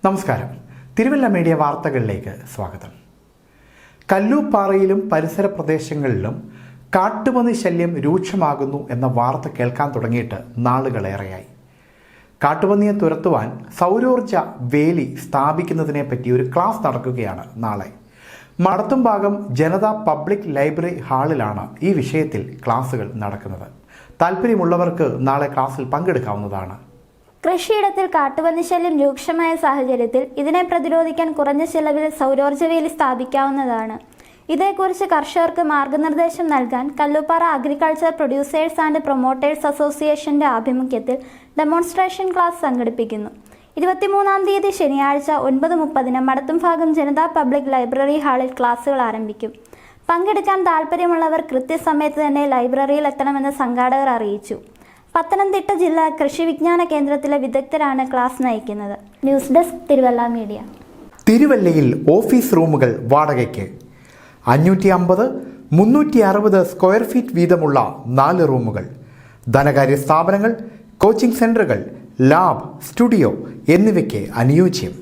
നമസ്കാരം. തിരുവല്ല മീഡിയ വാർത്തകളിലേക്ക് സ്വാഗതം. കല്ലൂപ്പാറയിലും പരിസര പ്രദേശങ്ങളിലും കാട്ടുപന്നി ശല്യം രൂക്ഷമാകുന്നു എന്ന വാർത്ത കേൾക്കാൻ തുടങ്ങിയിട്ട് നാളുകളേറെയായി. കാട്ടുപന്നിയെ തുരത്തുവാൻ സൗരോർജ വേലി സ്ഥാപിക്കുന്നതിനെ പറ്റി ഒരു ക്ലാസ് നടക്കുകയാണ് നാളെ. മടത്തുംഭാഗം ജനതാ പബ്ലിക് ലൈബ്രറി ഹാളിലാണ് ഈ വിഷയത്തിൽ ക്ലാസുകൾ നടക്കുന്നത്. താല്പര്യമുള്ളവർക്ക് നാളെ ക്ലാസ്സിൽ പങ്കെടുക്കാവുന്നതാണ്. കൃഷിയിടത്തിൽ കാട്ടുപന്നി ശല്യം രൂക്ഷമായ സാഹചര്യത്തിൽ ഇതിനെ പ്രതിരോധിക്കാൻ കുറഞ്ഞ ചെലവിൽ സൗരോർജ്ജവേലി സ്ഥാപിക്കാവുന്നതാണ്. ഇതേക്കുറിച്ച് കർഷകർക്ക് മാർഗനിർദ്ദേശം നൽകാൻ Kallooppara agriculture producers and promoters അസോസിയേഷന്റെ ആഭിമുഖ്യത്തിൽ ഡെമോൺസ്ട്രേഷൻ ക്ലാസ് സംഘടിപ്പിക്കുന്നു. 23-ാം തീയതി ശനിയാഴ്ച 9:30 മടത്തുംഭാഗം ജനതാ പബ്ലിക് ലൈബ്രറി ഹാളിൽ ക്ലാസുകൾ ആരംഭിക്കും. പങ്കെടുക്കാൻ താൽപ്പര്യമുള്ളവർ കൃത്യസമയത്ത് തന്നെ ലൈബ്രറിയിൽ എത്തണമെന്ന് സംഘാടകർ അറിയിച്ചു. പത്തനംതിട്ട ജില്ലാ കൃഷി വിജ്ഞാന കേന്ദ്രത്തിലെ വിദഗ്ധരാണ് ക്ലാസ് നയിക്കുന്നത്. News desk Thiruvalla media. തിരുവല്ലയിൽ ഓഫീസ് റൂമുകൾ വാടകയ്ക്ക് 550-360 സ്ക്വയർ ഫീറ്റ് വീതമുള്ള 4 റൂമുകൾ. ധനകാര്യ സ്ഥാപനങ്ങൾ, കോച്ചിംഗ് സെന്ററുകൾ, ലാബ്, സ്റ്റുഡിയോ എന്നിവയ്ക്ക് അനുയോജ്യം.